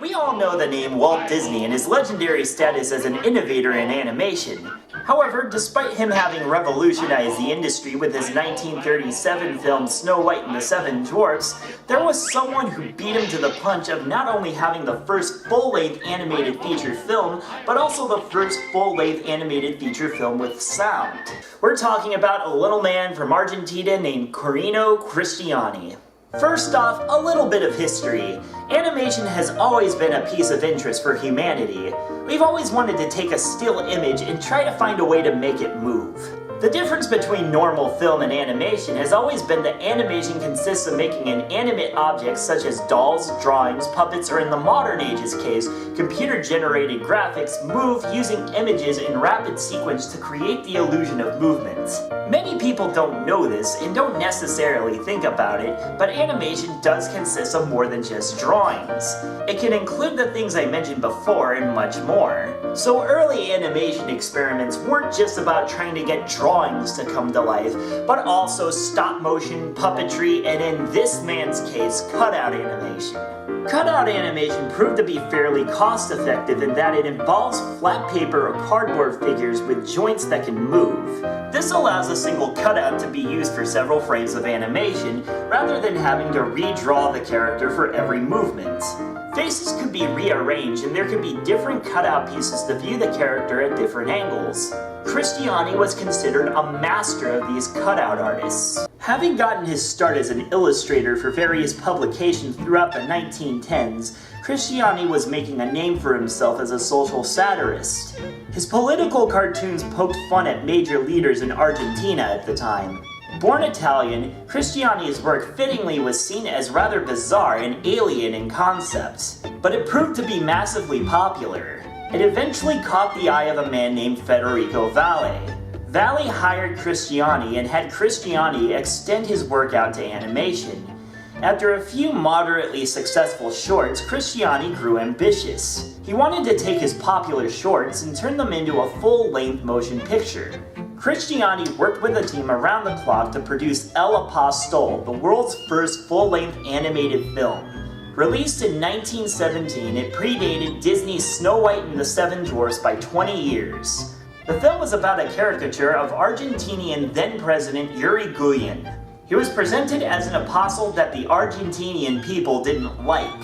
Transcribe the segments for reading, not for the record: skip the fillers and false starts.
We all know the name Walt Disney and his legendary status as an innovator in animation. However, despite him having revolutionized the industry with his 1937 film Snow White and the Seven Dwarfs, there was someone who beat him to the punch of not only having the first full-length animated feature film, but also the first full-length animated feature film with sound. We're talking about a little man from Argentina named Quirino Cristiani. First off, a little bit of history. Animation has always been a piece of interest for humanity. We've always wanted to take a still image and try to find a way to make it move. The difference between normal film and animation has always been that animation consists of making inanimate objects such as dolls, drawings, puppets, or in the modern age's case, computer-generated graphics move using images in rapid sequence to create the illusion of movement. Many people don't know this and don't necessarily think about it, but animation does consist of more than just drawings. It can include the things I mentioned before and much more. So early animation experiments weren't just about trying to get drawings to come to life, but also stop motion, puppetry, and in this man's case, cutout animation. Cutout animation proved to be fairly cost-effective in that it involves flat paper or cardboard figures with joints that can move. This allows a single cutout to be used for several frames of animation, rather than having to redraw the character for every movement. Faces could be rearranged and there could be different cutout pieces to view the character at different angles. Cristiani was considered a master of these cutout artists. Having gotten his start as an illustrator for various publications throughout the 1910s, Cristiani was making a name for himself as a social satirist. His political cartoons poked fun at major leaders in Argentina at the time. Born Italian, Cristiani's work fittingly was seen as rather bizarre and alien in concept, but it proved to be massively popular. It eventually caught the eye of a man named Federico Valle. Valle hired Cristiani and had Cristiani extend his work out to animation. After a few moderately successful shorts, Cristiani grew ambitious. He wanted to take his popular shorts and turn them into a full-length motion picture. Cristiani worked with a team around the clock to produce El Apostol, the world's first full-length animated film. Released in 1917, it predated Disney's Snow White and the Seven Dwarfs by 20 years. The film was about a caricature of Argentinian then-president Yuri Guyen. He was presented as an apostle that the Argentinian people didn't like.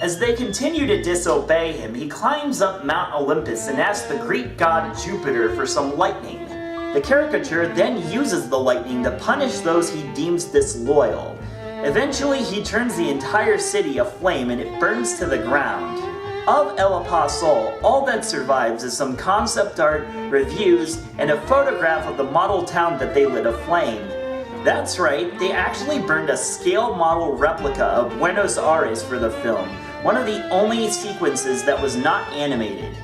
As they continue to disobey him, he climbs up Mount Olympus and asks the Greek god Jupiter for some lightning. The caricature then uses the lightning to punish those he deems disloyal. Eventually, he turns the entire city aflame and it burns to the ground. Of El Apostol, all that survives is some concept art, reviews, and a photograph of the model town that they lit aflame. That's right, they actually burned a scale model replica of Buenos Aires for the film, one of the only sequences that was not animated.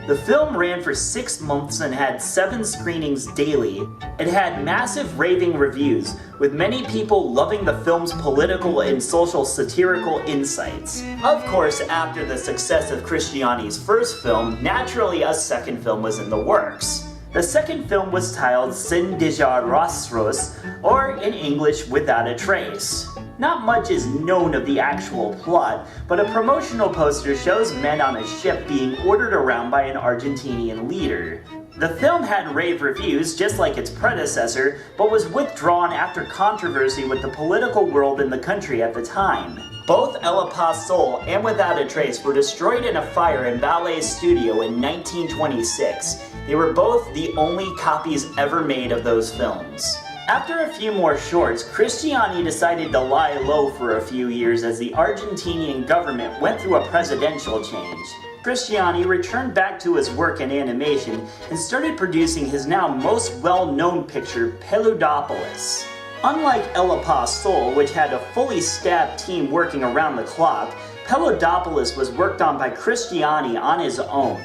The film ran for 6 months and had 7 screenings daily. It had massive raving reviews, with many people loving the film's political and social satirical insights. Of course, after the success of Cristiani's first film, naturally a second film was in the works. The second film was titled Sin Dejar Rastros, or in English, Without a Trace. Not much is known of the actual plot, but a promotional poster shows men on a ship being ordered around by an Argentinian leader. The film had rave reviews, just like its predecessor, but was withdrawn after controversy with the political world in the country at the time. Both El Apostol and Without a Trace were destroyed in a fire in Valle's studio in 1926. They were both the only copies ever made of those films. After a few more shorts, Cristiani decided to lie low for a few years as the Argentinian government went through a presidential change. Cristiani returned back to his work in animation and started producing his now most well-known picture, Peludopolis. Unlike El Apostol, which had a fully staffed team working around the clock, Peludopolis was worked on by Cristiani on his own.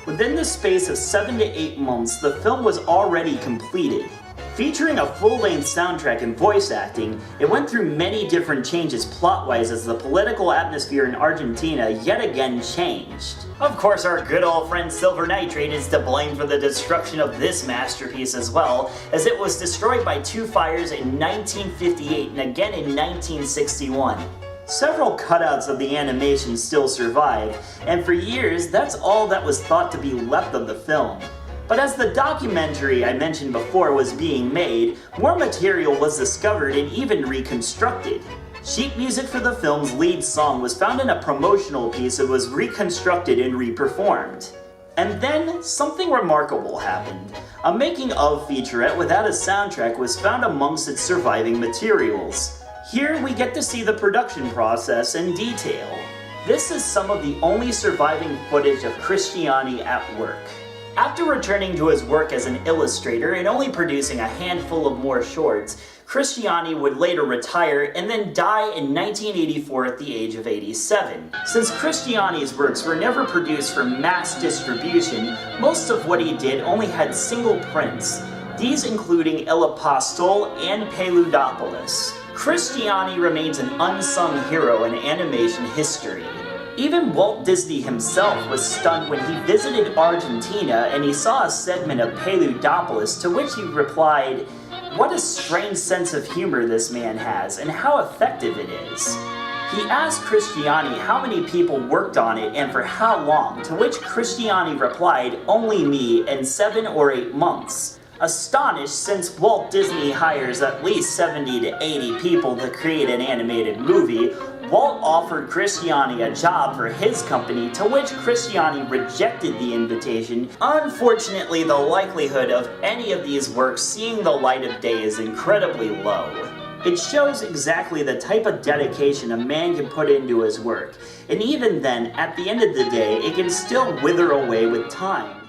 Within the space of 7 to 8 months, the film was already completed. Featuring a full-length soundtrack and voice acting, it went through many different changes plot-wise as the political atmosphere in Argentina yet again changed. Of course, our good old friend Silver Nitrate is to blame for the destruction of this masterpiece as well, as it was destroyed by 2 fires in 1958 and again in 1961. Several cutouts of the animation still survive, and for years that's all that was thought to be left of the film. But as the documentary I mentioned before was being made, more material was discovered and even reconstructed. Sheet music for the film's lead song was found in a promotional piece that was reconstructed and reperformed. And then, something remarkable happened. A making-of featurette without a soundtrack was found amongst its surviving materials. Here we get to see the production process in detail. This is some of the only surviving footage of Cristiani at work. After returning to his work as an illustrator and only producing a handful of more shorts, Cristiani would later retire and then die in 1984 at the age of 87. Since Cristiani's works were never produced for mass distribution, most of what he did only had single prints, these including Il Apostol and Paludopolis. Cristiani remains an unsung hero in animation history. Even Walt Disney himself was stunned when he visited Argentina and he saw a segment of Paludopolis, to which he replied, "What a strange sense of humor this man has, and how effective it is." He asked Cristiani how many people worked on it and for how long, to which Cristiani replied, "Only me, and 7 or 8 months. Astonished, since Walt Disney hires at least 70 to 80 people to create an animated movie, Walt offered Cristiani a job for his company, to which Cristiani rejected the invitation. Unfortunately, the likelihood of any of these works seeing the light of day is incredibly low. It shows exactly the type of dedication a man can put into his work, and even then, at the end of the day, it can still wither away with time.